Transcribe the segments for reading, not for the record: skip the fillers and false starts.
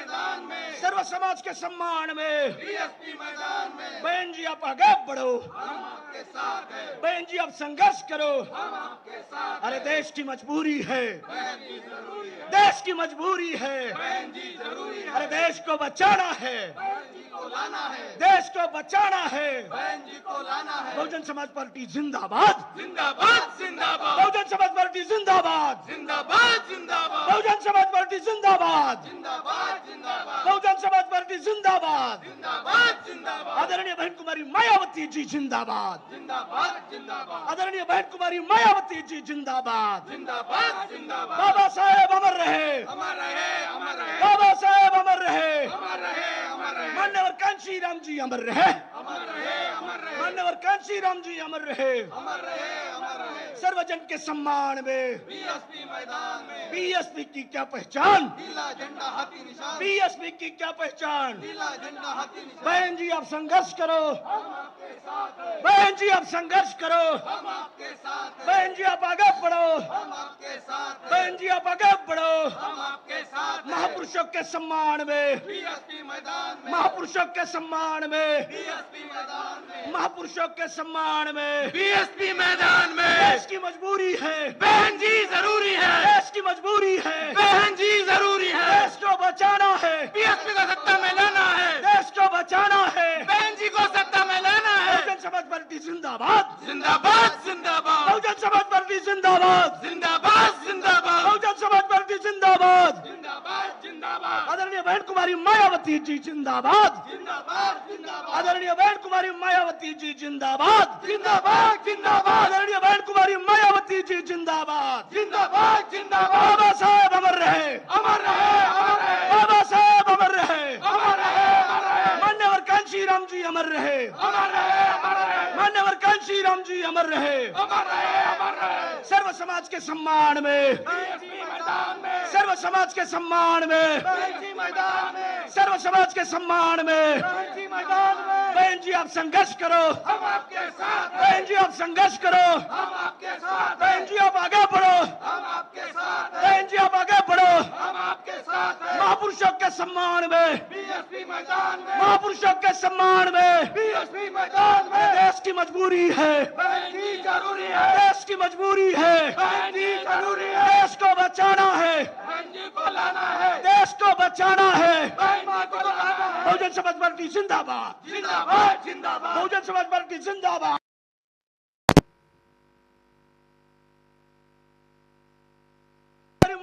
मैदान में, सर्व समाज के सम्मान में। बीएसपी मैदान में, बहन जी आप आगे बढ़ो, हम आपके साथ हैं, बहन जी आप संघर्ष करो। हम आपके साथ अरे देश की मजबूरी है, बहन जी जरूरी है, देश की मजबूरी है। बहन जी जरूरी है, अरे देश को बचाना है, बहन जी को लाना है, देश को बचाना है। बहन जी को लाना है। बहुजन समाज पार्टी जिंदाबाद, जिंदाबाद जिंदाबाद, बहुजन समाज पार्टी जिंदाबाद, जिंदाबाद जिंदाबाद, बहुजन समाज पार्टी जिंदाबाद, जिंदाबाद जिंदाबाद, बहुजन समाज पार्टी जिंदाबाद। जिंदाबाद जिंदाबाद, आदरणीय बहन कुमारी मायावती जी जिंदाबाद, जिंदाबाद जिंदाबाद, आदरणीय बहन कुमारी मायावती जी जिंदाबाद। जिंदाबाद जिंदाबाद, बाबा साहेब अमर रहे, अमर रहे, अमर रहे, बाबा साहेब अमर रहे, अमर रहे, अमर रहे, मान्यवर कांशी राम जी अमर रहे, अमर रहे, अमर रहे, मान्यवर कांशी राम जी अमर रहे। अमर रहे, अमर रहे। सर्वजन के सम्मान में बीएसपी मैदान में, बीएसपी की क्या पहचान, नीला झंडा हाथी निशान, बीएसपी की क्या पहचान। नीला झंडा हाथी निशान, बहन जी आप संघर्ष करो, हम आपके साथ हैं, बहन जी आप संघर्ष करो, हम आपके साथ हैं, बहन जी आप आगे बढ़ो, हम आपके साथ हैं, बहन जी आप आगे बढ़ो। हम आपके साथ हैं। महापुरुषों के सम्मान में, बीएसपी मैदान में, महापुरुषों के सम्मान में, बीएसपी मैदान में, महापुरुषों के सम्मान में। बीएसपी मैदान में, देश की मजबूरी है, बहन जी जरूरी है, देश की मजबूरी है, बहन जी जरूरी है, देश को बचाना है, बीएसपी को सत्ता में लाना है, देश को बचाना है। बहन जी को सत्ता में लाना है। बहुजन समाज पार्टी जिंदाबाद, जिंदाबाद जिंदाबाद, बहुजन समाज पार्टी जिंदाबाद, जिंदाबाद जिंदाबाद, बहुजन समाज पार्टी जिंदाबाद। जिंदाबाद जिंदाबाद, आदरणीय बहन कुमारी मायावती जी जिंदाबाद, जिंदाबाद जिंदाबाद, आदरणीय बहन कुमारी मायावती जी जिंदाबाद, जिंदाबाद जिंदाबाद, आदरणीय बहन कुमारी मायावती जी जिंदाबाद। जिंदाबाद जिंदाबाद, बाबा साहेब अमर रहे, अमर रहे, अमर रहे, बाबा साहेब अमर रहे, अमर रहे, अमर रहे, मान्यवर कांशी राम जी अमर रहे, अमर रहे, अमर रहे, मान्यवर कांशी राम जी अमर रहे। अमर रहे, अमर रहे। सर्व समाज के सम्मान में, बीएसपी मैदान में, सर्व समाज के सम्मान में, बीएसपी मैदान में, सर्व समाज के सम्मान में। बीएसपी मैदान में, बहन जी आप संघर्ष करो, हम आपके साथ हैं, बहन जी आप संघर्ष करो, हम आपके साथ बहन हैं, जी आप आगे बढ़ो, हम आपके साथ हैं, बहन जी आप आगे बढ़ो। हम आपके साथ हैं। महापुरुषों के सम्मान में, बीएसपी मैदान में, महापुरुषों के सम्मान में। बीएसपी मैदान में, देश की मजबूरी है, बहन जी जरूरी है, देश की मजबूरी है, बहन जी जरूरी है, देश को बचाना है, बहन जी को लाना है, देश को बचाना है। बहन जी को लाना है। बहुजन समाज पार्टी जिंदाबाद, जिंदाबाद जिंदाबाद, बहुजन समाज पार्टी जिंदाबाद।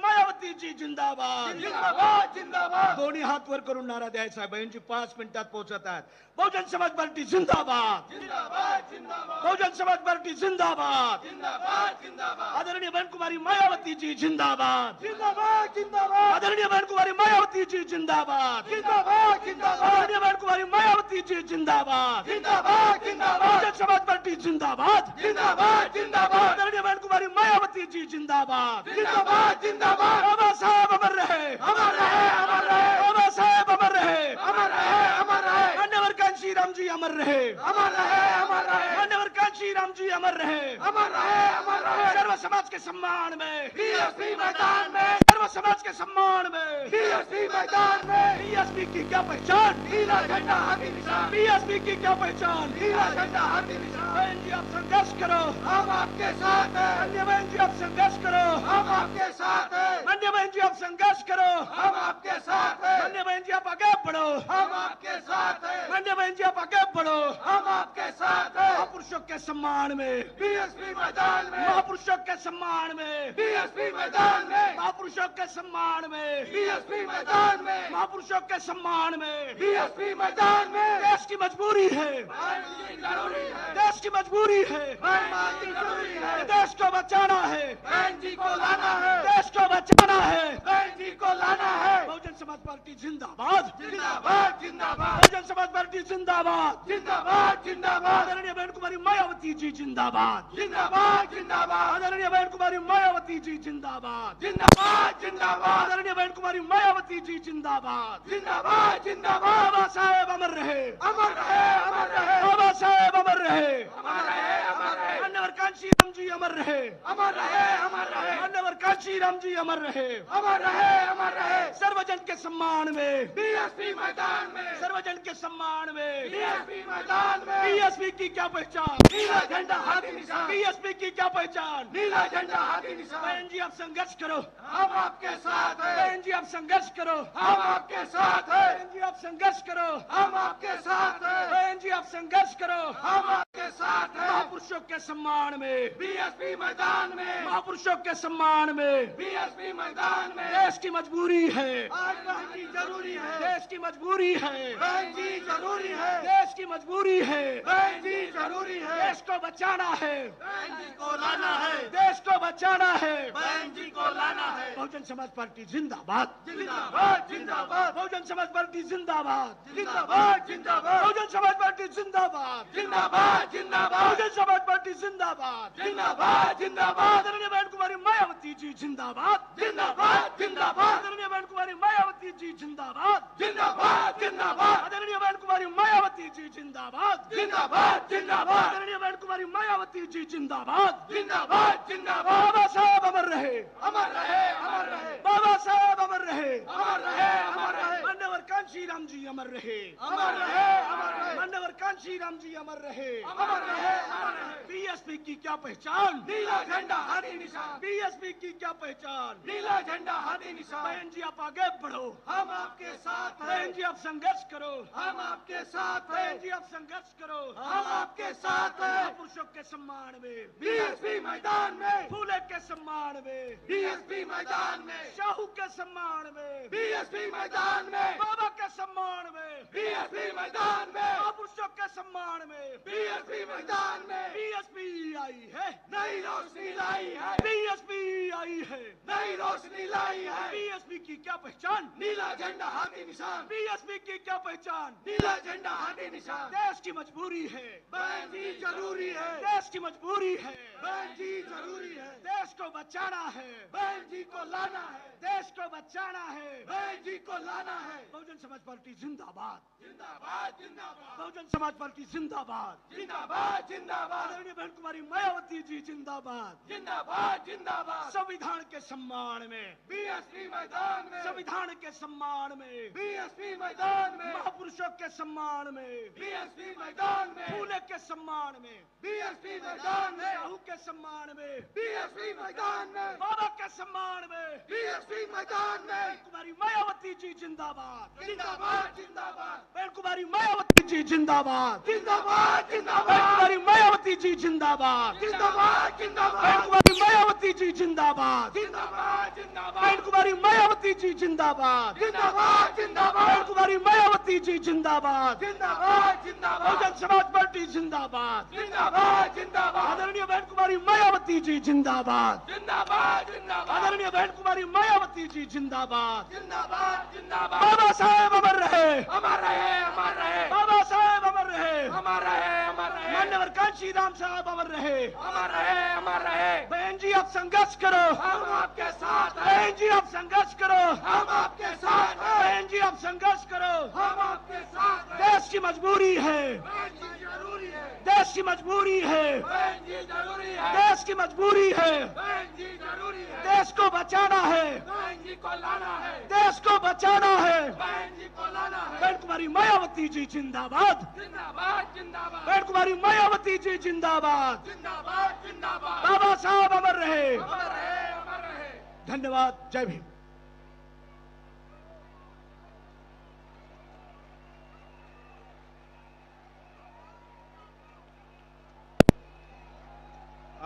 मायावती जी जिंदाबाद, जिंदाबाद जिंदाबाद, दोन्ही हात वर करून नारा द्यायचा आहे. बहीणजी 5 मिनिटात पोहोचत आहेत. बहुजन समाज पार्टी जिंदाबाद, जिंदाबाद जिंदाबाद, बहुजन समाज पार्टी जिंदाबाद, जिंदाबाद जिंदाबाद, आदरणीय बहन कुमारी मायावती जी जिंदाबाद, जिंदाबाद जिंदाबाद, आदरणीय बहन कुमारी मायावती जी जिंदाबाद, जिंदाबाद जिंदाबाद, आदरणीय बहन कुमारी मायावती जी जिंदाबाद, जिंदाबाद जिंदाबाद, बहुजन समाज पार्टी जिंदाबाद, जिंदाबाद जिंदाबाद, आदरणीय बहन कुमारी मायावती जी जिंदाबाद। जिंदाबाद जिंदाबाद, बाबा साहेब अमर रहे, अमर रहे, अमर रहे, बाबा साहेब अमर रहे, अमर रहे, अमर रहे, मान्यवर कांशी राम जी अमर रहे, अमर रहे, अमर रहे, मान्यवर कांशी राम जी अमर रहे। अमर रहे, अमर रहे। सर्व समाज के सम्मान में, बीएसपी मैदान में, सर्व समाज के सम्मान में। बीएसपी मैदान में, बीएसपी की क्या पहचान, नीला झंडा हाथी निशान, बीएसपी की क्या पहचान। नीला झंडा हाथी निशान, बहन जी आप संघर्ष करो, हम आपके साथ हैं, अन्य बहन जी आप संघर्ष करो, हम आपके साथ हैं, अन्य बहन जी आप संघर्ष करो, हम आपके साथ हैं, अन्य बहन जी आप आगे बढ़ो, हम आपके साथ हैं, अन्य बहन जी आप आगे बढ़ो। हम आपके साथ हैं। महापुरुषों के सम्मान में, बीएसपी मैदान में, महापुरुषों के सम्मान में, बीएसपी मैदान में, महापुरुषों के सम्मान में, बीएसपी मैदान में, महापुरुषों के सम्मान में। बीएसपी मैदान में, देश की मजबूरी है, बहन जी जरूरी है, देश की मजबूरी है, बहन जी जरूरी है, देश को बचाना है, बहन जी को लाना है, देश को बचाना है। बहन जी को लाना है। बहुजन समाज पार्टी जिंदाबाद, जिंदाबाद जिंदाबाद, बहुजन समाज पार्टी जिंदाबाद, जिंदाबाद जिंदाबाद, आदरणीय बहन कुमारी मायावती जी जिंदाबाद, जिंदाबाद जिंदाबाद, आदरणीय बहन कुमारी मायावती जी जिंदाबाद, जिंदाबाद जिंदाबाद, आदरणीय बहन कुमारी मायावती जी जिंदाबाद। जिंदाबाद जिंदाबाद, बाबा साहेब अमर रहे, अमर रहे, अमर रहे, बाबा साहेब अमर रहे, अमर रहे, अमर रहे, मान्यवर कांशी राम जी अमर रहे, अमर रहे, अमर रहे, मान्यवर कांशीराम जी अमर रहे, अमर रहे, अमर रहे। सर्वजन के सम्मान में, बीएसपी मैदान में, सर्वजन के सम्मान में, बीएसपी मैदान में। बीएसपी की क्या पहचान, नीला झंडा हाथी निशान, बीएसपी की क्या पहचान। नीला झंडा हाथी निशान। बहन जी आप संघर्ष करो, हम आपके साथ हैं, बहन जी आप संघर्ष करो, हम आपके साथ हैं, बहन जी आप संघर्ष करो, हम आपके साथ हैं, बहन जी आप संघर्ष करो। हम आपके साथ हैं। महापुरुषों के सम्मान में, बीएसपी मैदान में, महापुरुषों के सम्मान में, बीएसपी मैदान में। देश की मजबूरी है, आज बहन जी जरूरी है, देश की मजबूरी है, बहन जी जरूरी है, देश की मजबूरी है, बहन जी जरूरी है। देश को बचाना है, बहन जी को लाना है, देश को बचाना है। बहन जी को लाना है। बहुजन समाज पार्टी जिंदाबाद, जिंदाबाद, जिंदाबाद, बहुजन समाज पार्टी जिंदाबाद, जिंदाबाद, जिंदाबाद, बहुजन समाज पार्टी जिंदाबाद, जिंदाबाद, जिंदाबाद, बहुजन समाज पार्टी जिंदाबाद, जिंदाबाद, जिंदाबाद, आदरणीय बहन कुमारी मायावती जी जिंदाबाद, जिंदाबाद, जिंदाबाद, आदरणीय बहन कुमारी मायावती जी जिंदाबाद, जिंदाबाद, जिंदाबाद, आदरणीय बहन कुमारी मायावती जी जिंदाबाद, जिंदाबाद, जिंदाबाद, आदरणीय बहन कुमारी मायावती जी जिंदाबाद। जिंदाबाद, जिंदाबाद। बाबा साहब अमर रहे, अमर रहे, अमर रहे, बाबा साहब अमर रहे, अमर रहे, अमर रहे, मान्यवर कांशीराम जी अमर रहे, अमर रहे, अमर रहे, मान्यवर कांशीराम जी अमर रहे। अमर रहे, अमर रहे। बीएसपी की क्या पहचान, नीला झंडा हाथी निशान, बीएसपी की क्या पहचान। नीला झंडा हाथी निशान। बहन जी आप आगे बढ़ो, हम आपके साथ हैं, बहन जी आप संघर्ष करो, हम आपके साथ बहन हैं, जी आप संघर्ष करो। हम आपके साथ हैं। महापुरुषों के सम्मान में, बीएसपी मैदान में, फूले के सम्मान में, बीएसपी मैदान में, शाहू के सम्मान में, बीएसपी मैदान में, बाबा के सम्मान में, बीएसपी मैदान में, महापुरुषों के सम्मान में बीएसपी मैदान में। बीएसपी आई है, नई रोशनी लाई है, बीएसपी आई है। नई रोशनी लाई है। बीएसपी की क्या पहचान, नीला झंडा हाथी निशान, बीएसपी की क्या पहचान। नीला झंडा हाथी निशान। देश की मजबूरी है, बहन जी जरूरी है, देश की मजबूरी है, बहन जी जरूरी है, देश को बचाना है, बहन जी को लाना है, देश को बचाना है। बहन जी को लाना है। बहुजन समाज पार्टी जिंदाबाद, जिंदाबाद, जिंदाबाद, बहुजन समाज पार्टी जिंदाबाद, जिंदाबाद, जिंदाबाद, आदरणीय बहन कुमारी मायावती जी जिंदाबाद। जिंदाबाद, जिंदाबाद। संविधान के सम्मान में, बीएसपी मैदान में, संविधान के सम्मान में, बीएसपी मैदान में, महापुरुषों के सम्मान में, बीएसपी मैदान में, फूले के सम्मान में, बीएसपी मैदान में, शाहू के सम्मान में, बीएसपी मैदान में, बाबा के सम्मान में, बीएसपी मैदान में। कुमारी मायावती जी जिंदाबाद, जिंदाबाद, जिंदाबाद, बहन कुमारी मायावती जी जिंदाबाद, जिंदाबाद, बहन जिंदाबाद, कुमारी मायावती जी जिंदाबाद, जिंदाबाद, बहन जिंदाबाद, कुमारी मायावती जी जिंदाबाद, जिंदाबाद, बहन कुमारी मायावती जी जिंदाबाद, जिंदाबाद, बहन जिंदाबाद, कुमारी मायावती जी जिंदाबाद, जिंदाबाद, जिंदाबाद, बहुजन समाज पार्टी जिंदाबाद, जिंदाबाद, जिंदाबाद, आदरणीय बहन कुमारी मायावती जी जिंदाबाद, जिंदाबाद, जिंदाबाद, आदरणीय बहन कुमारी मायावती जी जिंदाबाद। जिंदाबाद, जिंदाबाद। बाबा साहेब अमर रहे, अमर रहे, अमर रहे, बाबा साहेब अमर रहे, अमर रहे, अमर रहे, मान्यवर कांशीराम साहब अमर रहे। अमर रहे, अमर रहे। बहन जी आप संघर्ष करो, हम आपके साथ हैं, बहन जी आप संघर्ष करो, हम आपके साथ हैं, बहन जी आप संघर्ष करो। हम आपके साथ हैं। देश की मजबूरी है, बहन जी जरूरी है, देश की मजबूरी है, बहन जी जरूरी है, देश की मजबूरी है। बहन जी जरूरी है, देश को बचाना है, बहन जी को लाना है, देश को बचाना है। बहन जी को लाना है। बहन कुमारी मायावती जी जिंदाबाद, जिंदाबाद, जिंदाबाद, बहन कुमारी मायावती जी जिंदाबाद। जिंदाबाद, जिंदाबाद। बाबा साहब अमर रहे। अमर रहे, अमर रहे। धन्यवाद। जय भीम।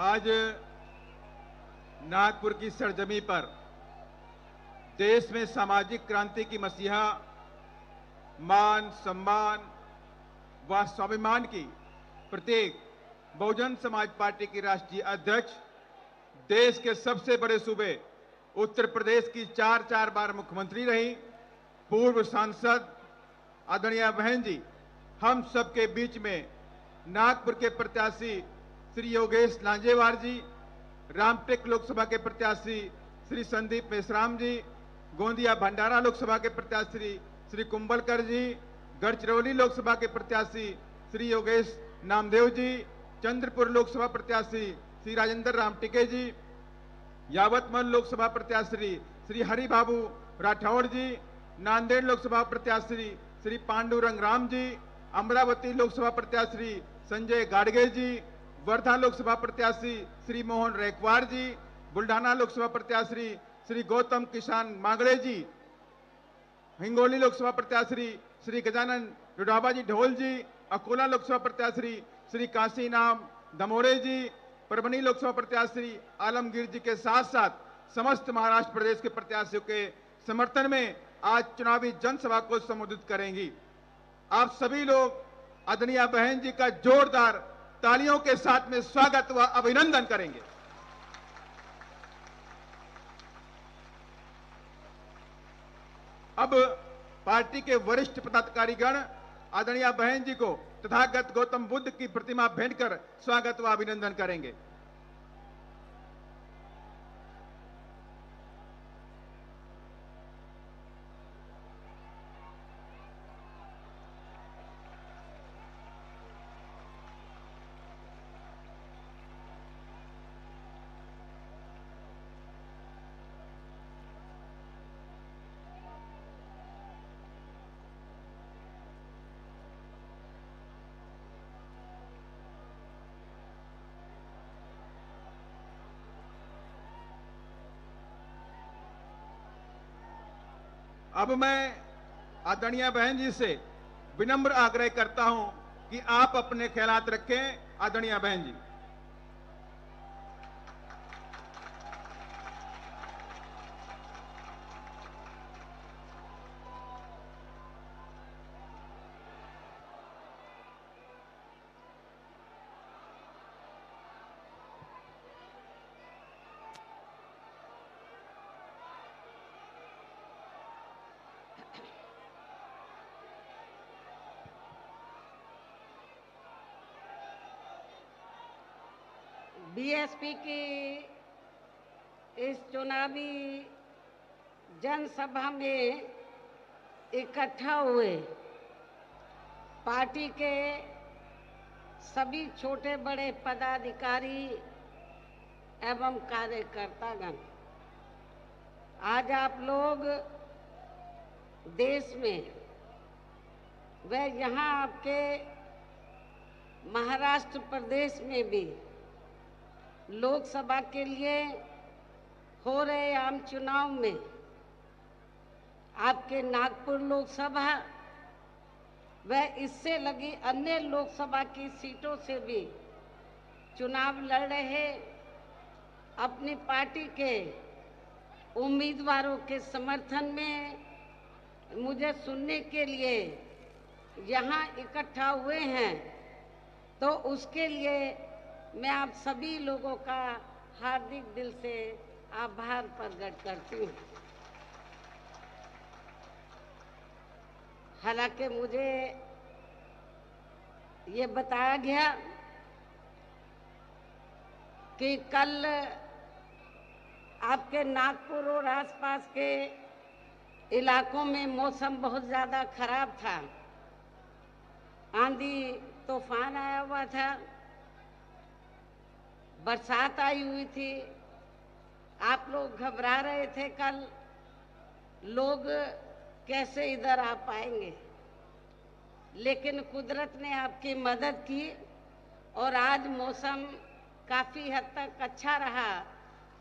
आज नागपुर की सरजमी पर देश में सामाजिक क्रांति की मसीहा मान, सम्मान व स्वाभिमान की प्रतीक बहुजन समाज पार्टी की राष्ट्रीय अध्यक्ष, देश के सबसे बड़े सूबे उत्तर प्रदेश की 4 बार मुख्यमंत्री रही, पूर्व सांसद आदरणीय बहन जी हम सबके बीच में नागपुर के प्रत्याशी श्री योगेश लांजेवार जी, रामटेक लोकसभा के प्रत्याशी श्री संदीप मेश्राम जी, गोंदिया भंडारा लोकसभा के प्रत्याशी श्री कुंभलकर जी, गढ़चिरौली लोकसभा के प्रत्याशी श्री योगेश नामदेव जी, चंद्रपुर लोकसभा प्रत्याशी श्री राजेंद्र राम टिके जी, यावतमल लोकसभा प्रत्याशी श्री हरि बाबू राठौड़ जी, नांदेड़ लोकसभा प्रत्याशी श्री पांडुरंग राम जी, अमरावती लोकसभा प्रत्याशी संजय गाडगे जी, वर्धा लोकसभा प्रत्याशी श्री मोहन रैकवार जी, बुल्ढाना लोकसभा प्रत्याशी श्री गौतम किसान मांगड़े जी, हिंगोली लोकसभा प्रत्याशी श्री गजानन डोडाबा जी ढोल जी, अकोला लोकसभा प्रत्याशी श्री काशीनाम दमोरे जी, परभनी लोकसभा प्रत्याशी आलमगीर जी के साथ साथ समस्त महाराष्ट्र प्रदेश के प्रत्याशियों के समर्थन में आज चुनावी जनसभा को संबोधित करेंगी। आप सभी लोग आदरणीय बहन जी का जोरदार तालियों के साथ में स्वागत व अभिनंदन करेंगे। अब पार्टी के वरिष्ठ पदाधिकारीगण आदरणीय बहन जी को तथागत गौतम बुद्ध की प्रतिमा भेंट कर स्वागत व अभिनंदन करेंगे। अब मैं आदरणीय बहन जी से विनम्र आग्रह करता हूं कि आप अपने ख्यालात रखें। आदरणीय बहन जी। बीएसपी की इस चुनावी जनसभा में इकट्ठा हुए पार्टी के सभी छोटे बड़े पदाधिकारी एवं कार्यकर्तागण, आज आप लोग देश में व यहाँ आपके महाराष्ट्र प्रदेश में भी लोकसभा के लिए हो रहे आम चुनाव में आपके नागपुर लोकसभा व इससे लगी अन्य लोकसभा की सीटों से भी चुनाव लड़ रहे अपनी पार्टी के उम्मीदवारों के समर्थन में मुझे सुनने के लिए यहाँ इकट्ठा हुए हैं, तो उसके लिए मैं आप सभी लोगों का हार्दिक दिल से आभार प्रकट करती हूँ। हालांकि मुझे ये बताया गया कि कल आपके नागपुर और आसपास के इलाकों में मौसम बहुत ज़्यादा खराब था, आंधी तूफान आया हुआ था, बरसात आई हुई थी, आप लोग घबरा रहे थे कल लोग कैसे इधर आ पाएंगे, लेकिन कुदरत ने आपकी मदद की और आज मौसम काफ़ी हद तक अच्छा रहा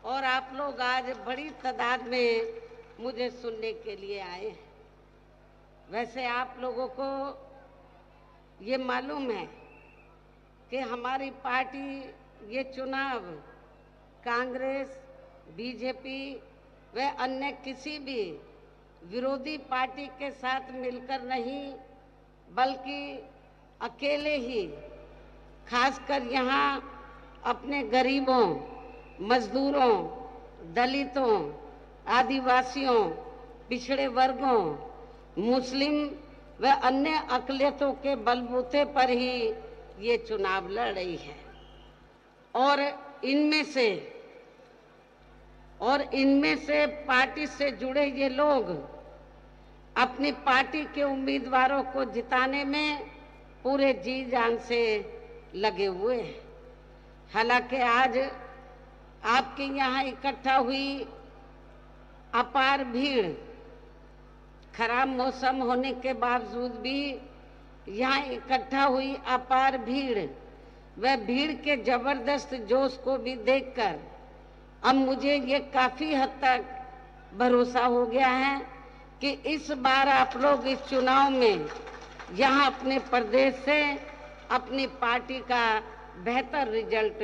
और आप लोग आज बड़ी तादाद में मुझे सुनने के लिए आए हैं। वैसे आप लोगों को ये मालूम है कि हमारी पार्टी ये चुनाव कांग्रेस, बीजेपी व अन्य किसी भी विरोधी पार्टी के साथ मिलकर नहीं, बल्कि अकेले ही खासकर यहाँ अपने गरीबों, मजदूरों, दलितों, आदिवासियों, पिछड़े वर्गों, मुस्लिम व अन्य अक़लियतों के बलबूते पर ही ये चुनाव लड़ रही है और इनमें से पार्टी से जुड़े ये लोग अपनी पार्टी के उम्मीदवारों को जिताने में पूरे जी जान से लगे हुए हैं। हालांकि आज आपके यहाँ इकट्ठा हुई अपार भीड़, खराब मौसम होने के बावजूद भी यहाँ इकट्ठा हुई अपार भीड़, वह भीड़ के जबरदस्त जोश को भी देखकर अब मुझे ये काफी हद तक भरोसा हो गया है कि इस बार आप लोग इस चुनाव में यहाँ अपने प्रदेश से अपनी पार्टी का बेहतर रिजल्ट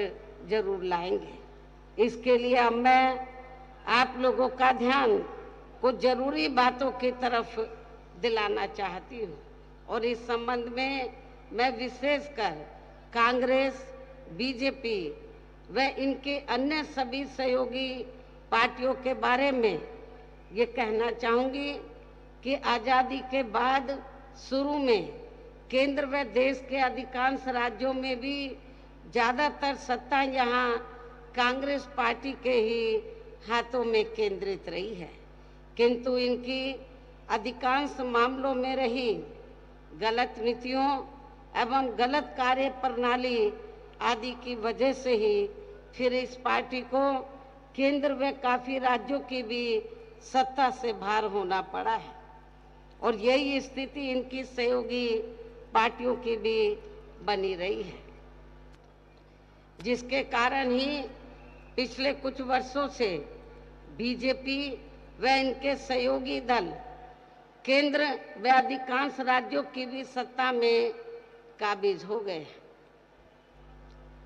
जरूर लाएंगे। इसके लिए अब मैं आप लोगों का ध्यान कुछ जरूरी बातों की तरफ दिलाना चाहती हूँ और इस संबंध में मैं विशेषकर कांग्रेस, बीजेपी व इनके अन्य सभी सहयोगी पार्टियों के बारे में ये कहना चाहूंगी कि आजादी के बाद शुरू में केंद्र व देश के अधिकांश राज्यों में भी ज्यादातर सत्ता यहाँ कांग्रेस पार्टी के ही हाथों में केंद्रित रही है, किंतु इनकी अधिकांश मामलों में रही गलत नीतियों एवं गलत कार्य प्रणाली आदि की वजह से ही फिर इस पार्टी को केंद्र व काफी राज्यों की भी सत्ता से बाहर होना पड़ा है और यही स्थिति इनकी सहयोगी पार्टियों की भी बनी रही है, जिसके कारण ही पिछले कुछ वर्षों से बीजेपी व इनके सहयोगी दल केंद्र व अधिकांश राज्यों की भी सत्ता में काबिज हो गए।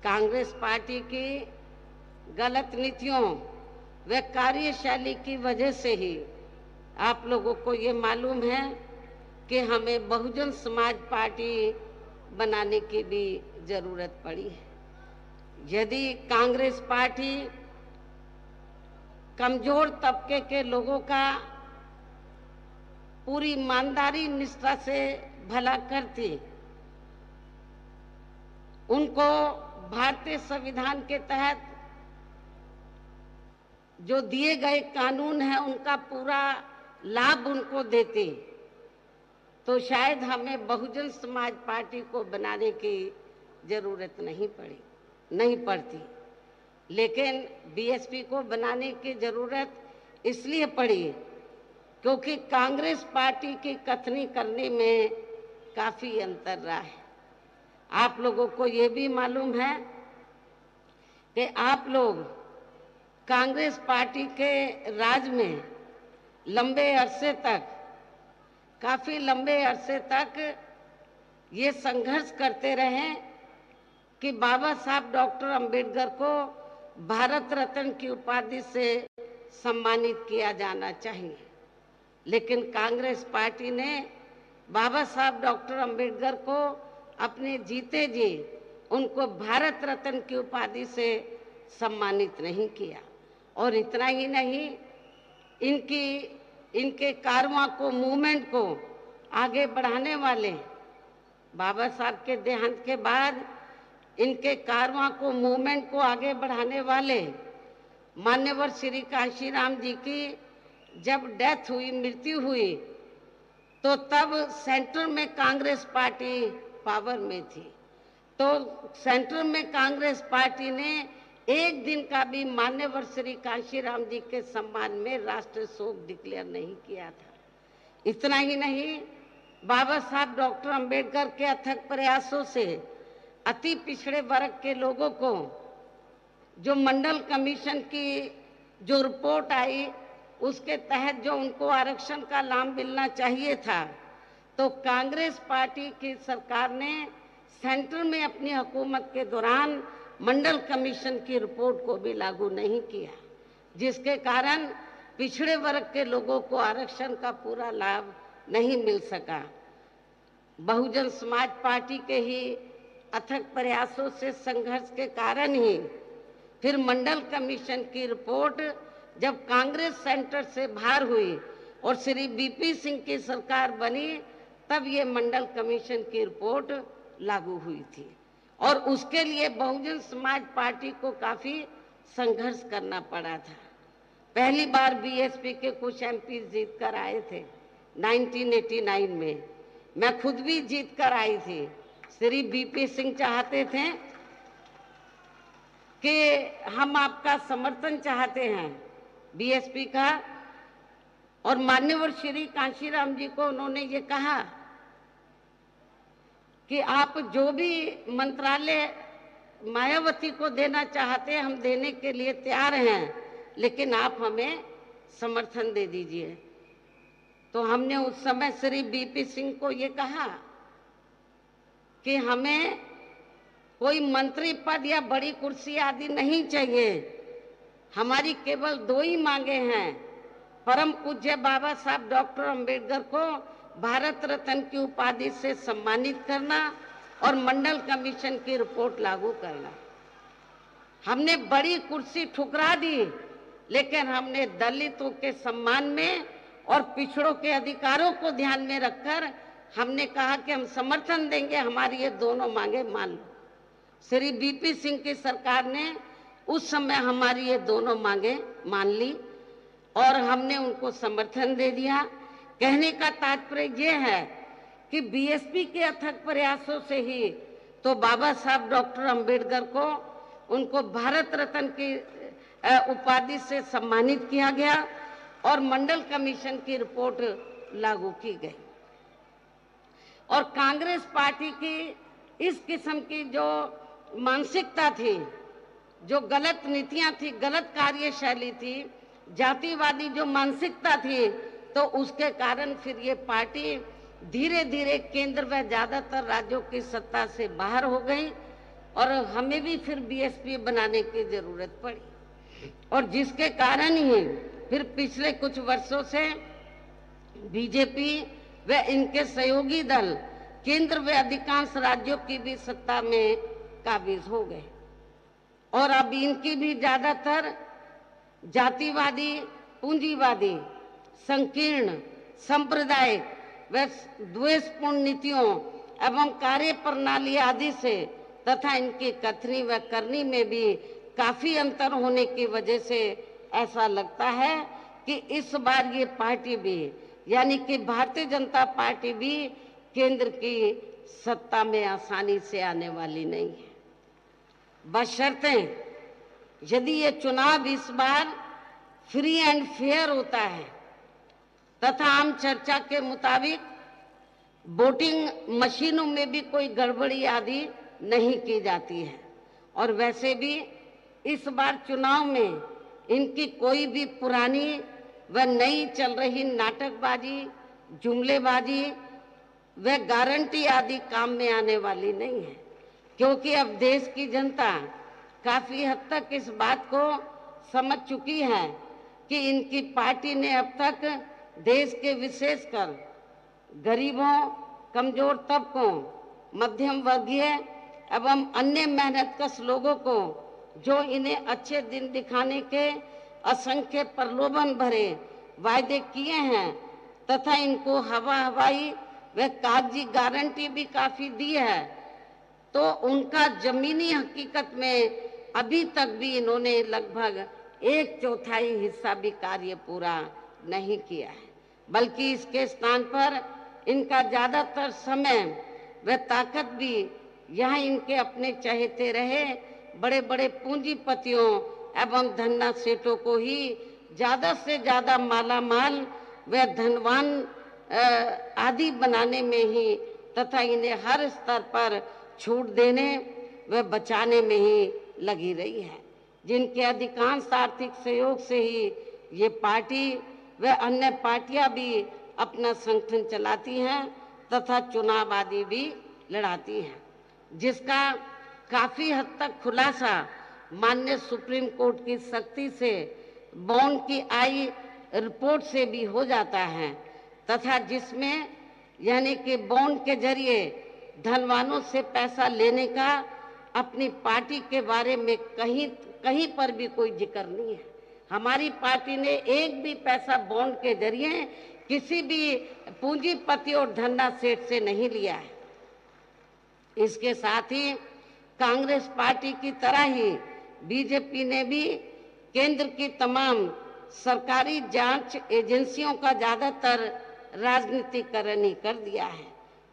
कांग्रेस पार्टी की गलत नीतियों व कार्यशैली की वजह से ही आप लोगों को ये मालूम है कि हमें बहुजन समाज पार्टी बनाने की भी जरूरत पड़ी है। यदि कांग्रेस पार्टी कमजोर तबके के लोगों का पूरी ईमानदारी निष्ठा से भला करती, उनको भारतीय संविधान के तहत जो दिए गए कानून है उनका पूरा लाभ उनको देती, तो शायद हमें बहुजन समाज पार्टी को बनाने की जरूरत नहीं पड़ती। लेकिन बीएसपी को बनाने की जरूरत इसलिए पड़ी क्योंकि कांग्रेस पार्टी की कथनी करने में काफी अंतर रहा है। आप लोगों को ये भी मालूम है कि आप लोग कांग्रेस पार्टी के राज में काफी लंबे अरसे तक ये संघर्ष करते रहे कि बाबा साहब डॉक्टर अंबेडकर को भारत रत्न की उपाधि से सम्मानित किया जाना चाहिए, लेकिन कांग्रेस पार्टी ने बाबा साहब डॉक्टर अंबेडकर को अपने जीते जी उनको भारत रत्न की उपाधि से सम्मानित नहीं किया। और इतना ही नहीं, इनके कारवां को, मूवमेंट को आगे बढ़ाने वाले, बाबा साहब के देहांत के बाद इनके कारवां को, मूवमेंट को आगे बढ़ाने वाले मान्यवर श्री कांशीराम जी की जब डेथ हुई, मृत्यु हुई, तो तब सेंटर में कांग्रेस पार्टी पावर में थी। तो सेंटर में कांग्रेस पार्टी ने एक दिन का भी मान्यवर श्री कांशीराम जी के सम्मान में राष्ट्रीय शोक डिक्लेयर नहीं किया था। इतना ही नहीं, बाबा साहब डॉक्टर अंबेडकर के अथक प्रयासों से अति पिछड़े वर्ग के लोगों को जो मंडल कमीशन की जो रिपोर्ट आई उसके तहत जो उनको आरक्षण का लाभ मिलना चाहिए था, तो कांग्रेस पार्टी की सरकार ने सेंटर में अपनी हुकूमत के दौरान मंडल कमीशन की रिपोर्ट को भी लागू नहीं किया, जिसके कारण पिछड़े वर्ग के लोगों को आरक्षण का पूरा लाभ नहीं मिल सका। बहुजन समाज पार्टी के ही अथक प्रयासों से, संघर्ष के कारण ही फिर मंडल कमीशन की रिपोर्ट जब कांग्रेस सेंटर से बाहर हुई और श्री बीपी सिंह की सरकार बनी, तब ये मंडल कमीशन की रिपोर्ट लागू हुई थी और उसके लिए बहुजन समाज पार्टी को काफी संघर्ष करना पड़ा था। पहली बार बीएसपी के कुछ एमपी जीत कर आए थे 1989 में, मैं खुद भी जीत कर आई थी। श्री बीपी सिंह चाहते थे कि हम आपका समर्थन चाहते हैं बीएसपी का, और मान्यवर श्री कांशीराम जी को उन्होंने ये कहा कि आप जो भी मंत्रालय मायावती को देना चाहते हैं हम देने के लिए तैयार हैं, लेकिन आप हमें समर्थन दे दीजिए। तो हमने उस समय श्री बीपी सिंह को ये कहा कि हमें कोई मंत्री पद या बड़ी कुर्सी आदि नहीं चाहिए, हमारी केवल 2 ही मांगे हैं, परम पूज्य बाबा साहब डॉक्टर अंबेडकर को भारत रत्न की उपाधि से सम्मानित करना और मंडल कमीशन की रिपोर्ट लागू करना। हमने बड़ी कुर्सी ठुकरा दी, लेकिन हमने दलितों के सम्मान में और पिछड़ों के अधिकारों को ध्यान में रखकर हमने कहा कि हम समर्थन देंगे, हमारी ये दोनों मांगे मान लो। श्री बीपी सिंह की सरकार ने उस समय हमारी ये दोनों मांगे मान ली और हमने उनको समर्थन दे दिया। कहने का तात्पर्य ये है कि बीएसपी के अथक प्रयासों से ही तो बाबा साहब डॉक्टर अंबेडकर को उनको भारत रत्न की उपाधि से सम्मानित किया गया और मंडल कमीशन की रिपोर्ट लागू की गई। और कांग्रेस पार्टी की इस किस्म की जो मानसिकता थी, जो गलत नीतियां थी, गलत कार्यशैली थी, जातिवादी जो मानसिकता थी, तो उसके कारण फिर ये पार्टी धीरे धीरे केंद्र व ज्यादातर राज्यों की सत्ता से बाहर हो गई और हमें भी फिर बीएसपी बनाने की जरूरत पड़ी। और जिसके कारण ही फिर पिछले कुछ वर्षों से बीजेपी व इनके सहयोगी दल केंद्र व अधिकांश राज्यों की भी सत्ता में काबिज हो गए और अब इनकी भी ज्यादातर जातिवादी, पूंजीवादी, संकीर्ण, सांप्रदायिक व द्वेषपूर्ण नीतियों एवं कार्य प्रणाली आदि से तथा इनकी कथनी व करनी में भी काफी अंतर होने की वजह से ऐसा लगता है कि इस बार ये पार्टी भी यानी कि भारतीय जनता पार्टी भी केंद्र की सत्ता में आसानी से आने वाली नहीं है, बशर्ते यदि ये चुनाव इस बार फ्री एंड फेयर होता है तथा आम चर्चा के मुताबिक वोटिंग मशीनों में भी कोई गड़बड़ी आदि नहीं की जाती है। और वैसे भी इस बार चुनाव में इनकी कोई भी पुरानी व नई चल रही नाटकबाजी, जुमलेबाजी व गारंटी आदि काम में आने वाली नहीं है, क्योंकि अब देश की जनता काफी हद तक इस बात को समझ चुकी है कि इनकी पार्टी ने अब तक देश के विशेषकर गरीबों, कमजोर तबकों, मध्यम वर्गीय एवं अन्य मेहनतकश लोगों को जो इन्हें अच्छे दिन दिखाने के असंख्य प्रलोभन भरे वायदे किए हैं तथा इनको हवाई व कागजी गारंटी भी काफी दी है, तो उनका जमीनी हकीकत में अभी तक भी इन्होंने लगभग 1/4 हिस्सा भी कार्य पूरा नहीं किया है, बल्कि इसके स्थान पर इनका ज्यादातर समय व ताकत भी यहाँ इनके अपने चहेते रहे बड़े बड़े पूंजीपतियों एवं धन्ना सेठों को ही ज्यादा से ज्यादा माला माल व धनवान आदि बनाने में ही तथा इन्हें हर स्तर पर छूट देने व बचाने में ही लगी रही है, जिनके अधिकांश आर्थिक सहयोग से ही ये पार्टी व अन्य पार्टियां भी अपना संगठन चलाती हैं तथा चुनाव आदि भी लड़ाती हैं, जिसका काफी हद तक खुलासा माननीय सुप्रीम कोर्ट की सख्ती से बॉन्ड की आई रिपोर्ट से भी हो जाता है तथा जिसमें यानी कि बॉन्ड के जरिए धनवानों से पैसा लेने का अपनी पार्टी के बारे में कहीं पर भी कोई जिक्र नहीं है। हमारी पार्टी ने एक भी पैसा बॉन्ड के जरिए किसी भी पूंजीपति और धन्ना सेठ से नहीं लिया है। इसके साथ ही कांग्रेस पार्टी की तरह ही बीजेपी ने भी केंद्र की तमाम सरकारी जांच एजेंसियों का ज्यादातर राजनीतिकरण ही कर दिया है,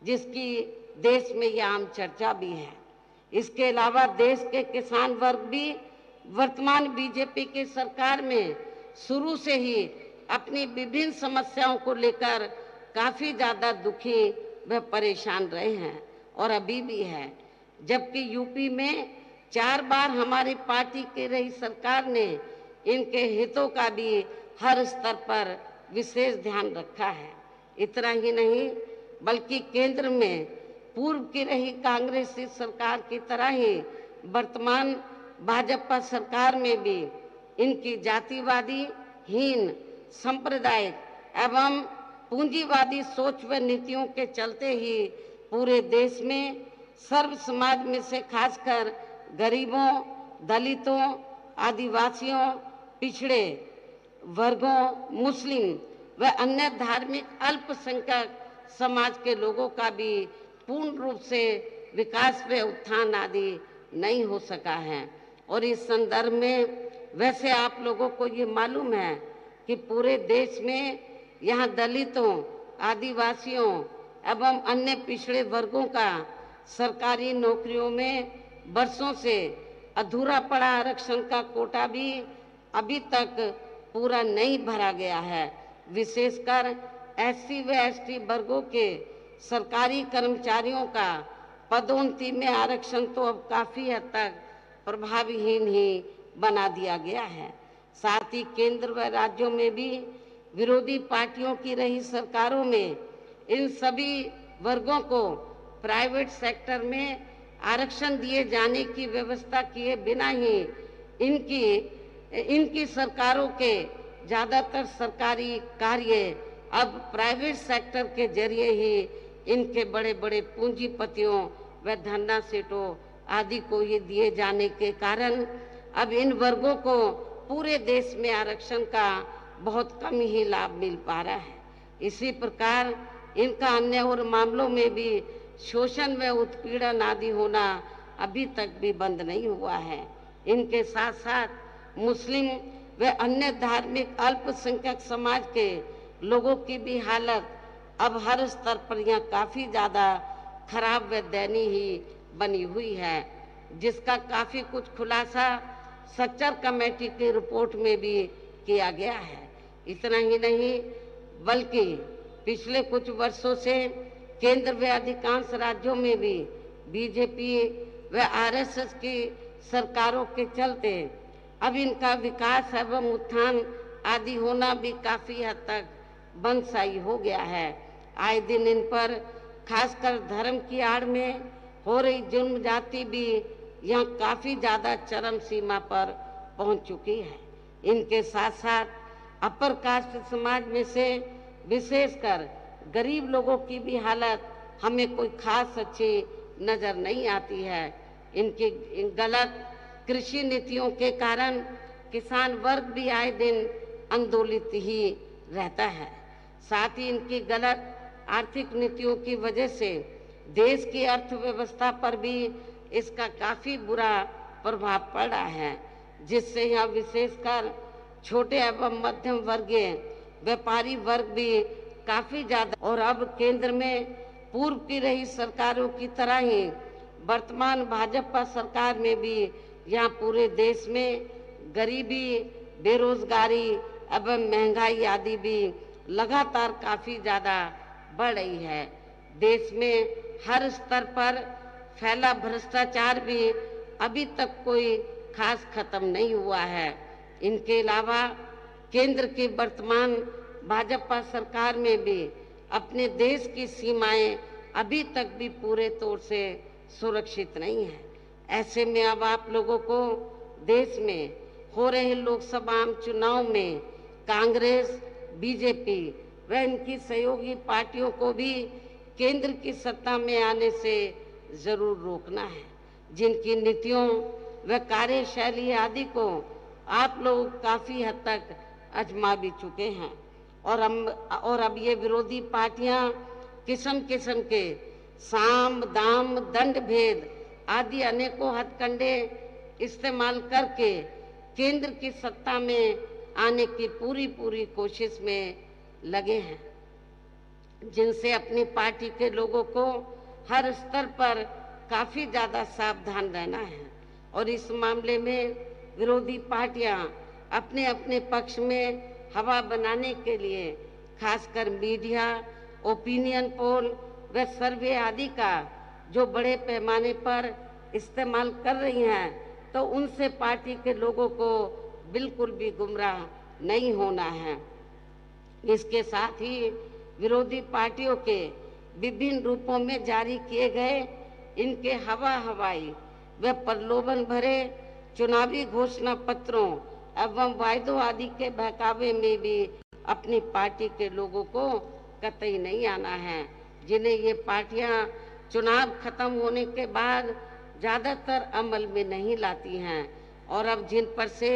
जिसकी देश में यह आम चर्चा भी है। इसके अलावा देश के किसान वर्ग भी वर्तमान बीजेपी की सरकार में शुरू से ही अपनी विभिन्न समस्याओं को लेकर काफी ज्यादा दुखी व परेशान रहे हैं और अभी भी है। जबकि यूपी में 4 बार हमारी पार्टी की रही सरकार ने इनके हितों का भी हर स्तर पर विशेष ध्यान रखा है। इतना ही नहीं बल्कि केंद्र में पूर्व की रही कांग्रेसी सरकार की तरह ही वर्तमान भाजपा सरकार में भी इनकी जातिवादी, हीन, सांप्रदायिक एवं पूंजीवादी सोच व नीतियों के चलते ही पूरे देश में सर्व समाज में से खासकर गरीबों, दलितों, आदिवासियों, पिछड़े वर्गों, मुस्लिम व अन्य धार्मिक अल्पसंख्यक समाज के लोगों का भी पूर्ण रूप से विकास व उत्थान आदि नहीं हो सका है। और इस संदर्भ में वैसे आप लोगों को ये मालूम है कि पूरे देश में यहाँ दलितों, आदिवासियों एवं अन्य पिछड़े वर्गों का सरकारी नौकरियों में वर्षों से अधूरा पड़ा आरक्षण का कोटा भी अभी तक पूरा नहीं भरा गया है। विशेषकर एससी व एसटी वर्गों के सरकारी कर्मचारियों का पदोन्नति में आरक्षण तो अब काफी हद तक प्रभावहीन ही बना दिया गया है। साथ ही केंद्र व राज्यों में भी विरोधी पार्टियों की रही सरकारों में इन सभी वर्गों को प्राइवेट सेक्टर में आरक्षण दिए जाने की व्यवस्था किए बिना ही इनकी सरकारों के ज्यादातर सरकारी कार्य अब प्राइवेट सेक्टर के जरिए ही इनके बड़े बड़े पूंजीपतियों व धन्ना सेठों आदि को ही दिए जाने के कारण अब इन वर्गों को पूरे देश में आरक्षण का बहुत कम ही लाभ मिल पा रहा है। इसी प्रकार इनका अन्य और मामलों में भी शोषण व उत्पीड़न आदि होना अभी तक भी बंद नहीं हुआ है। इनके साथ साथ मुस्लिम व अन्य धार्मिक अल्पसंख्यक समाज के लोगों की भी हालत अब हर स्तर पर यहाँ काफी ज्यादा खराब व दयनीय ही बनी हुई है, जिसका काफी कुछ खुलासा सच्चर कमेटी की रिपोर्ट में भी किया गया है। इतना ही नहीं बल्कि पिछले कुछ वर्षों से केंद्र व अधिकांश राज्यों में भी बीजेपी व आरएसएस की सरकारों के चलते अब इनका विकास एवं उत्थान आदि होना भी काफी हद तक बंदशाई हो गया है। आए दिन इन पर खासकर धर्म की आड़ में हो रही जुल्म जाति भी यहाँ काफी ज्यादा चरम सीमा पर पहुंच चुकी है। इनके साथ साथ अपर कास्ट समाज में से विशेषकर गरीब लोगों की भी हालत हमें कोई खास अच्छी नजर नहीं आती है। इनकी गलत कृषि नीतियों के कारण किसान वर्ग भी आए दिन आंदोलित ही रहता है। साथ ही इनकी गलत आर्थिक नीतियों की वजह से देश की अर्थव्यवस्था पर भी इसका काफी बुरा प्रभाव पड़ रहा है, जिससे यहाँ विशेषकर छोटे एवं मध्यम वर्गीय व्यापारी वर्ग भी काफी ज्यादा और अब केंद्र में पूर्व की रही सरकारों की तरह ही वर्तमान भाजपा सरकार में भी यहाँ पूरे देश में गरीबी, बेरोजगारी एवं महंगाई आदि भी लगातार काफी ज्यादा बढ़ रही है। देश में हर स्तर पर फैला भ्रष्टाचार भी अभी तक कोई खास खत्म नहीं हुआ है। इनके अलावा केंद्र की वर्तमान भाजपा सरकार में भी अपने देश की सीमाएं अभी तक भी पूरे तौर से सुरक्षित नहीं है। ऐसे में अब आप लोगों को देश में हो रहे लोकसभा चुनाव में कांग्रेस, बीजेपी व इनकी सहयोगी पार्टियों को भी केंद्र की सत्ता में आने से जरूर रोकना है, जिनकी नीतियों व कार्यशैली आदि को आप लोग काफी हद तक आजमा भी चुके हैं और अब ये विरोधी पार्टियां किस्म किस्म के साम, दाम, दंड भेद आदि अनेकों हथकंडे इस्तेमाल करके केंद्र की सत्ता में आने की पूरी कोशिश में लगे हैं, जिनसे अपनी पार्टी के लोगों को हर स्तर पर काफी ज्यादा सावधान रहना है। और इस मामले में विरोधी पार्टियां अपने अपने पक्ष में हवा बनाने के लिए खासकर मीडिया, ओपिनियन पोल व सर्वे आदि का जो बड़े पैमाने पर इस्तेमाल कर रही हैं, तो उनसे पार्टी के लोगों को बिल्कुल भी गुमराह नहीं होना है। इसके साथ ही विरोधी पार्टियों के विभिन्न रूपों में जारी किए गए इनके हवाई व प्रलोभन भरे चुनावी घोषणा पत्रों एवं वायदों आदि के बहकावे में भी अपनी पार्टी के लोगों को कतई नहीं आना है, जिन्हें ये पार्टियां चुनाव खत्म होने के बाद ज्यादातर अमल में नहीं लाती हैं और अब जिन पर से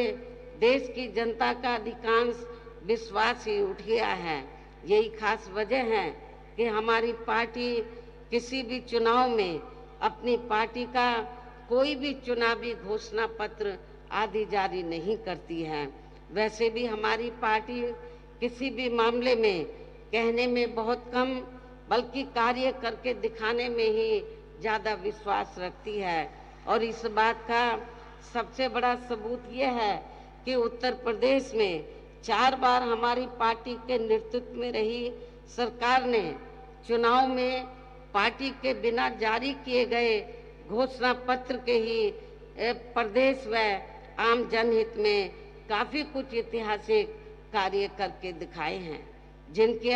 देश की जनता का अधिकांश विश्वास ही उठ गया है। यही खास वजह है कि हमारी पार्टी किसी भी चुनाव में अपनी पार्टी का कोई भी चुनावी घोषणा पत्र आदि जारी नहीं करती है। वैसे भी हमारी पार्टी किसी भी मामले में कहने में बहुत कम बल्कि कार्य करके दिखाने में ही ज्यादा विश्वास रखती है और इस बात का सबसे बड़ा सबूत यह है कि उत्तर प्रदेश में 4 बार हमारी पार्टी के नेतृत्व में रही सरकार ने चुनाव में पार्टी के बिना जारी किए गए घोषणा पत्र के ही प्रदेश व आम जनहित में काफी कुछ ऐतिहासिक कार्य करके दिखाए हैं, जिनकी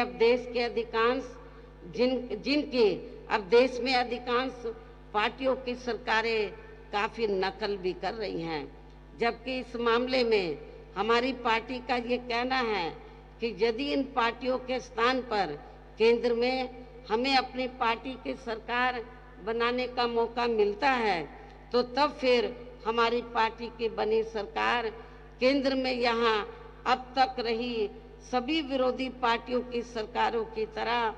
अब देश में अधिकांश पार्टियों की सरकारें काफी नकल भी कर रही हैं। जबकि इस मामले में हमारी पार्टी का ये कहना है कि यदि इन पार्टियों के स्थान पर केंद्र में हमें अपनी पार्टी की सरकार बनाने का मौका मिलता है, तो तब फिर हमारी पार्टी की बनी सरकार केंद्र में यहाँ अब तक रही सभी विरोधी पार्टियों की सरकारों की तरह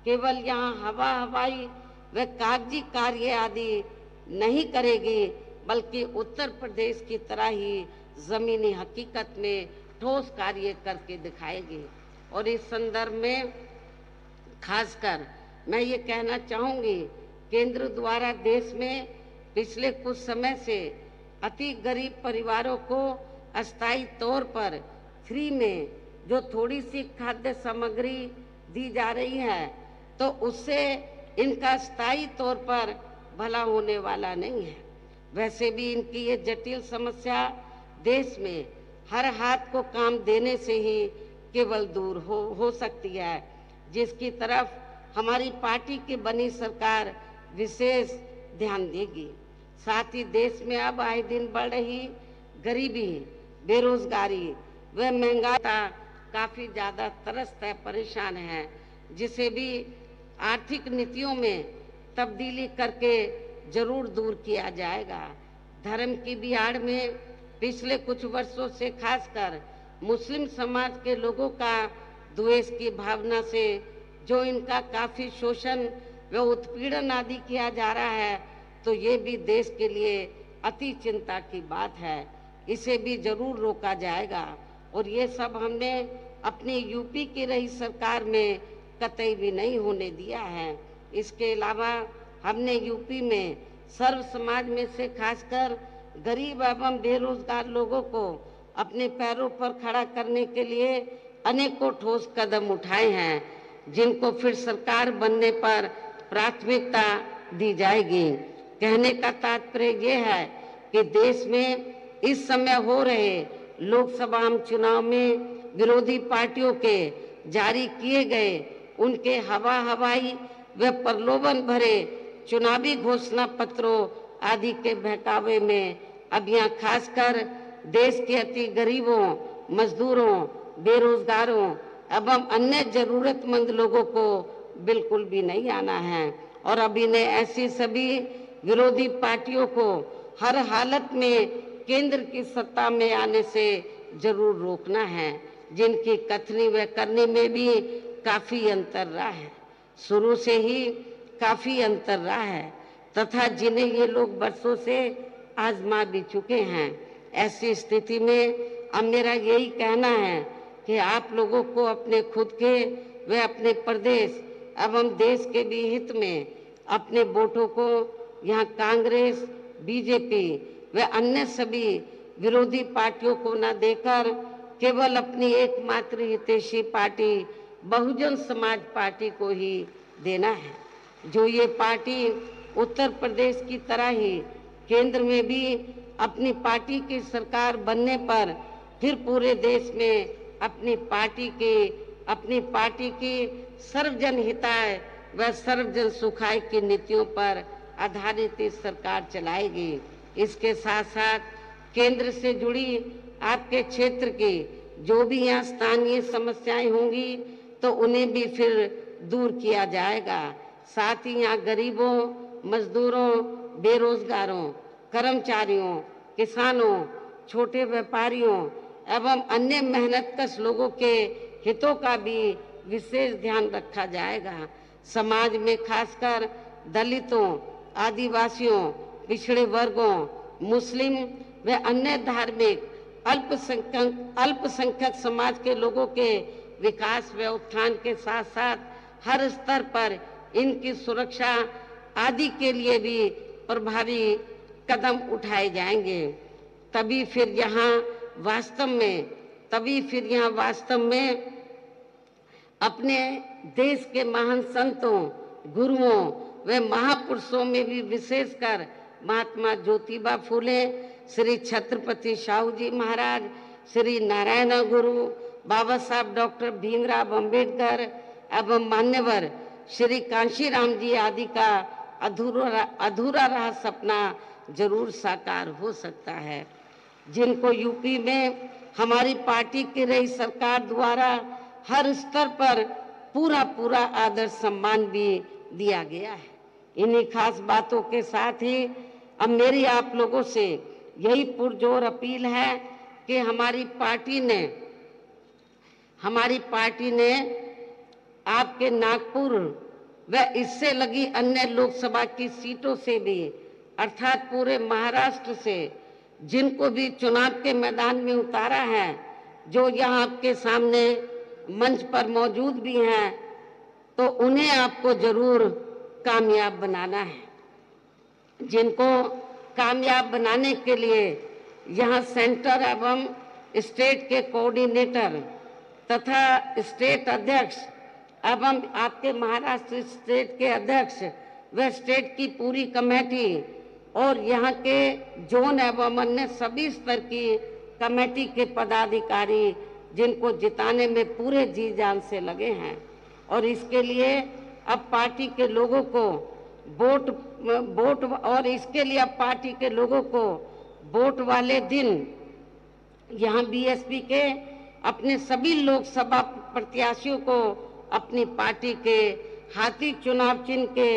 केवल यहाँ हवाई व कागजी कार्य आदि नहीं करेगी, बल्कि उत्तर प्रदेश की तरह ही जमीनी हकीकत में ठोस कार्य करके दिखाएगी। और इस संदर्भ में खासकर मैं ये कहना चाहूंगी, केंद्र द्वारा देश में पिछले कुछ समय से अति गरीब परिवारों को अस्थायी तौर पर फ्री में जो थोड़ी सी खाद्य सामग्री दी जा रही है, तो उससे इनका स्थायी तौर पर भला होने वाला नहीं है। वैसे भी इनकी ये जटिल समस्या देश में हर हाथ को काम देने से ही केवल दूर हो सकती है, जिसकी तरफ हमारी पार्टी की बनी सरकार विशेष ध्यान देगी। साथ ही देश में अब आए दिन बढ़ रही गरीबी, बेरोजगारी व महंगाई काफी ज्यादा त्रस्त है, परेशान है, जिसे भी आर्थिक नीतियों में तब्दीली करके जरूर दूर किया जाएगा। धर्म की भी आड़ में पिछले कुछ वर्षों से खासकर मुस्लिम समाज के लोगों का द्वेष की भावना से जो इनका काफी शोषण व उत्पीड़न आदि किया जा रहा है, तो ये भी देश के लिए अति चिंता की बात है। इसे भी जरूर रोका जाएगा और ये सब हमने अपनी यूपी की रही सरकार में कतई भी नहीं होने दिया है। इसके अलावा हमने यूपी में सर्व समाज में से खासकर गरीब एवं बेरोजगार लोगों को अपने पैरों पर खड़ा करने के लिए अनेकों ठोस कदम उठाए हैं, जिनको फिर सरकार बनने पर प्राथमिकता दी जाएगी। कहने का तात्पर्य ये है कि देश में इस समय हो रहे लोकसभा चुनाव में विरोधी पार्टियों के जारी किए गए उनके हवाई व प्रलोभन भरे चुनावी घोषणा पत्रों आदि के बहकावे में अब यहाँ खासकर देश के अति गरीबों, मजदूरों, बेरोजगारों एवं अन्य जरूरतमंद लोगों को बिल्कुल भी नहीं आना है और अब इन्हें ऐसी सभी विरोधी पार्टियों को हर हालत में केंद्र की सत्ता में आने से जरूर रोकना है, जिनकी कथनी व करनी में भी काफी अंतर रहा है, शुरू से ही काफी अंतर रहा है तथा जिन्हें ये लोग बरसों से आजमा भी चुके हैं। ऐसी स्थिति में अब मेरा यही कहना है कि आप लोगों को अपने खुद के व अपने प्रदेश एवं देश के भी हित में अपने वोटों को यहाँ कांग्रेस, बीजेपी व अन्य सभी विरोधी पार्टियों को न देकर केवल अपनी एकमात्र हितैषी पार्टी बहुजन समाज पार्टी को ही देना है। जो ये पार्टी उत्तर प्रदेश की तरह ही केंद्र में भी अपनी पार्टी की सरकार बनने पर फिर पूरे देश में अपनी पार्टी की सर्वजन हिताय व सर्वजन सुखाय की नीतियों पर आधारित इस सरकार चलाएगी। इसके साथ साथ केंद्र से जुड़ी आपके क्षेत्र की जो भी यहाँ स्थानीय समस्याएं होंगी तो उन्हें भी फिर दूर किया जाएगा। साथ ही यहाँ गरीबों, मजदूरों, बेरोजगारों, कर्मचारियों, किसानों, छोटे व्यापारियों एवं अन्य मेहनतकश लोगों के हितों का भी विशेष ध्यान रखा जाएगा। समाज में खासकर दलितों, आदिवासियों, पिछड़े वर्गों, मुस्लिम व अन्य धार्मिक अल्पसंख्यक समाज के लोगों के विकास व उत्थान के साथ साथ हर स्तर पर इनकी सुरक्षा आदि के लिए भी प्रभावी कदम उठाए जाएंगे। तभी फिर यहाँ वास्तव में अपने देश के महान संतों, गुरुओं व महापुरुषों में भी विशेषकर महात्मा ज्योतिबा फूले, श्री छत्रपति शाहू जी महाराज, श्री नारायण गुरु, बाबा साहब डॉक्टर भीमराव अंबेडकर एवं मान्यवर श्री कांशीराम जी आदि का अधूरा रहा सपना जरूर साकार हो सकता है, जिनको यूपी में हमारी पार्टी की रही सरकार द्वारा हर स्तर पर पूरा आदर सम्मान भी दिया गया है। इन्हीं खास बातों के साथ ही अब मेरी आप लोगों से यही पुरजोर अपील है कि हमारी पार्टी ने आपके नागपुर व इससे लगी अन्य लोकसभा की सीटों से भी अर्थात पूरे महाराष्ट्र से जिनको भी चुनाव के मैदान में उतारा है, जो यहाँ आपके सामने मंच पर मौजूद भी हैं, तो उन्हें आपको जरूर कामयाब बनाना है। जिनको कामयाब बनाने के लिए यहाँ सेंटर एवं स्टेट के कोऑर्डिनेटर तथा स्टेट अध्यक्ष एवं आपके महाराष्ट्र स्टेट के अध्यक्ष व स्टेट की पूरी कमेटी और यहाँ के जोन एवं अन्य सभी स्तर की कमेटी के पदाधिकारी जिनको जिताने में पूरे जी जान से लगे हैं, और इसके लिए अब पार्टी के लोगों को वोट वाले दिन यहाँ बीएसपी के अपने सभी लोकसभा प्रत्याशियों को अपनी पार्टी के हाथी चुनाव चिन्ह के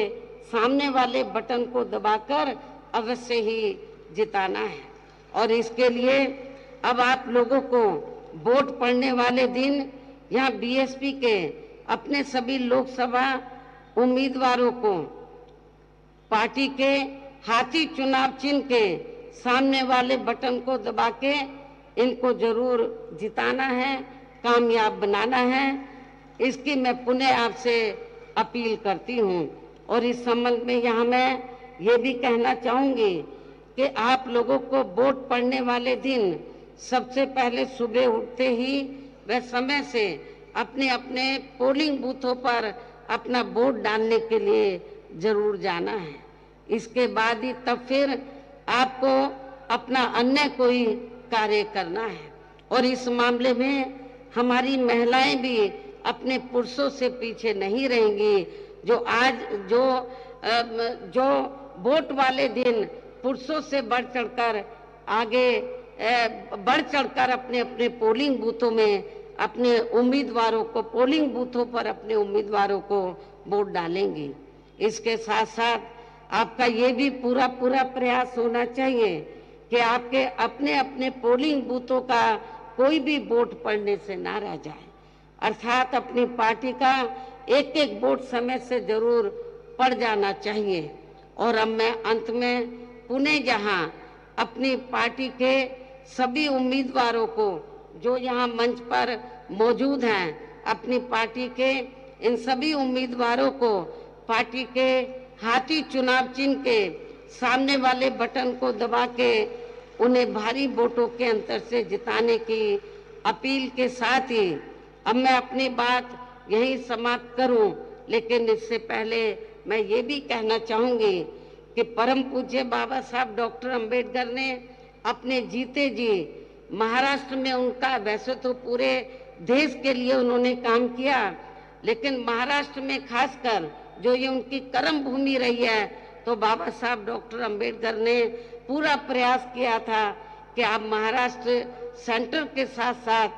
सामने वाले बटन को दबाकर अवश्य ही जिताना है। और इसके लिए अब आप लोगों को वोट पड़ने वाले दिन यहाँ बीएसपी के अपने सभी लोकसभा उम्मीदवारों को पार्टी के हाथी चुनाव चिन्ह के सामने वाले बटन को दबा के इनको जरूर जिताना है, कामयाब बनाना है। इसकी मैं पुनः आपसे अपील करती हूँ। और इस संबंध में यहाँ मैं ये भी कहना चाहूँगी कि आप लोगों को वोट पड़ने वाले दिन सबसे पहले सुबह उठते ही व समय से अपने अपने पोलिंग बूथों पर अपना वोट डालने के लिए जरूर जाना है। इसके बाद ही तब फिर आपको अपना अन्य कोई कार्य करना है। और इस मामले में हमारी महिलाएं भी अपने पुरुषों से पीछे नहीं रहेंगी, जो वोट वाले दिन पुरुषों से बढ़ चढ़कर अपने अपने पोलिंग बूथों में अपने उम्मीदवारों को पोलिंग बूथों पर अपने उम्मीदवारों को वोट डालेंगी। इसके साथ साथ आपका ये भी पूरा प्रयास होना चाहिए कि आपके अपने अपने पोलिंग बूथों का कोई भी वोट पड़ने से ना रह जाए, अर्थात अपनी पार्टी का एक एक वोट समय से जरूर पड़ जाना चाहिए। और अब मैं अंत में पुनः यहाँ अपनी पार्टी के सभी उम्मीदवारों को जो यहाँ मंच पर मौजूद हैं, अपनी पार्टी के इन सभी उम्मीदवारों को पार्टी के हाथी चुनाव चिन्ह के सामने वाले बटन को दबा के उन्हें भारी वोटों के अंतर से जिताने की अपील के साथ ही अब मैं अपनी बात यही समाप्त करूं, लेकिन इससे पहले मैं ये भी कहना चाहूंगी कि परम पूज्य बाबा साहब डॉक्टर अंबेडकर ने अपने जीते जी महाराष्ट्र में उनका, वैसे तो पूरे देश के लिए उन्होंने काम किया, लेकिन महाराष्ट्र में खासकर जो ये उनकी कर्म भूमि रही है, तो बाबा साहब डॉक्टर अंबेडकर ने पूरा प्रयास किया था कि आप महाराष्ट्र सेंटर के साथ साथ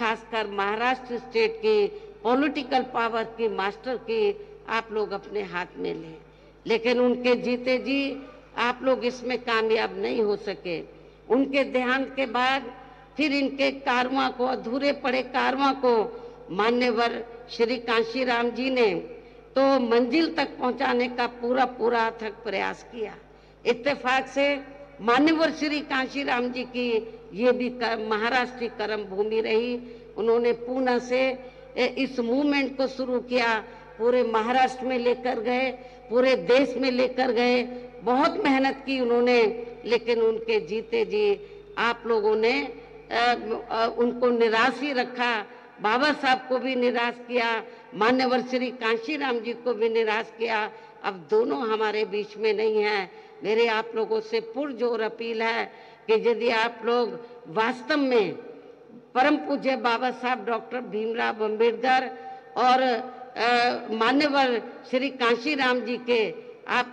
खासकर महाराष्ट्र स्टेट की पॉलिटिकल पावर की मास्टर की आप लोग अपने हाथ में लें, लेकिन उनके जीते जी आप लोग इसमें कामयाब नहीं हो सके। उनके देहांत के बाद फिर इनके कारवां को, अधूरे पड़े कारवां को मान्यवर श्री कांशीराम जी ने तो मंजिल तक पहुंचाने का पूरा अथक प्रयास किया। इत्तेफाक से मान्यवर श्री कांशीराम जी की ये भी महाराष्ट्र की कर्म भूमि रही। उन्होंने पूना से इस मूवमेंट को शुरू किया, पूरे महाराष्ट्र में लेकर गए, पूरे देश में लेकर गए, बहुत मेहनत की उन्होंने, लेकिन उनके जीते जी आप लोगों ने उनको निराश ही रखा। बाबा साहब को भी निराश किया, मान्यवर श्री कांशीराम जी को भी निराश किया। अब दोनों हमारे बीच में नहीं है। मेरे आप लोगों से पुरजोर अपील है कि यदि आप लोग वास्तव में परम पूज्य बाबा साहब डॉक्टर भीमराव अंबेडकर और मान्यवर श्री कांशीराम जी के आप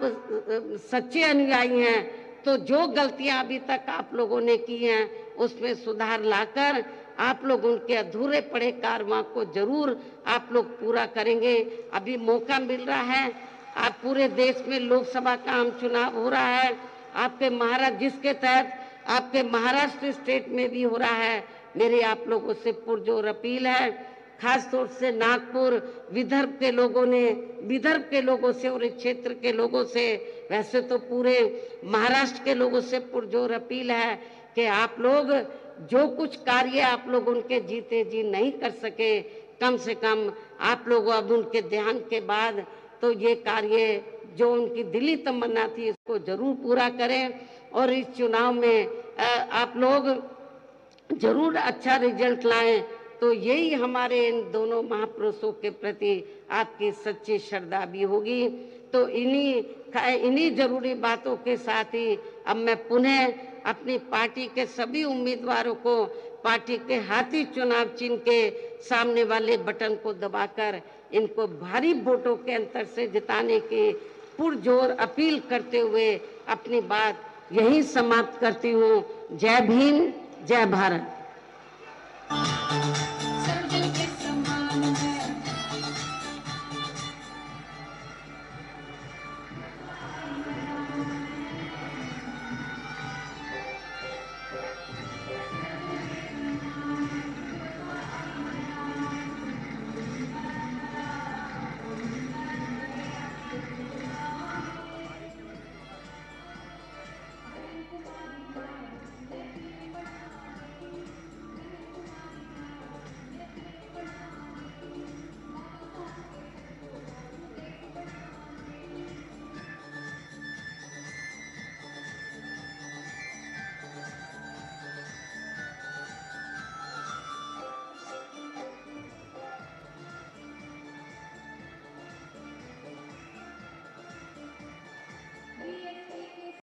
सच्चे अनुयायी हैं, तो जो गलतियां अभी तक आप लोगों ने की हैं उसमें सुधार लाकर आप लोग उनके अधूरे पड़े कारवां को जरूर आप लोग पूरा करेंगे। अभी मौका मिल रहा है, आप पूरे देश में लोकसभा का आम चुनाव हो रहा है, आपके महाराष्ट्र जिसके तहत आपके महाराष्ट्र स्टेट में भी हो रहा है। मेरी आप लोगों से पुरजोर अपील है, खास तौर से नागपुर विदर्भ के लोगों से और इस क्षेत्र के लोगों से, वैसे तो पूरे महाराष्ट्र के लोगों से पुरजोर अपील है कि आप लोग जो कुछ कार्य आप लोग उनके जीते जी नहीं कर सके, कम से कम आप लोग अब उनके देहांत के बाद तो ये कार्य जो उनकी दिली तमन्ना थी इसको जरूर पूरा करें और इस चुनाव में आप लोग जरूर अच्छा रिजल्ट लाएं। तो यही हमारे इन दोनों महापुरुषों के प्रति आपकी सच्ची श्रद्धा भी होगी। तो इन्हीं जरूरी बातों के साथ ही अब मैं पुनः अपनी पार्टी के सभी उम्मीदवारों को पार्टी के हाथी चुनाव चिन्ह के सामने वाले बटन को दबाकर इनको भारी वोटों के अंतर से जिताने की पुरजोर अपील करते हुए अपनी बात यहीं समाप्त करती हूँ। जय भीम, जय भारत।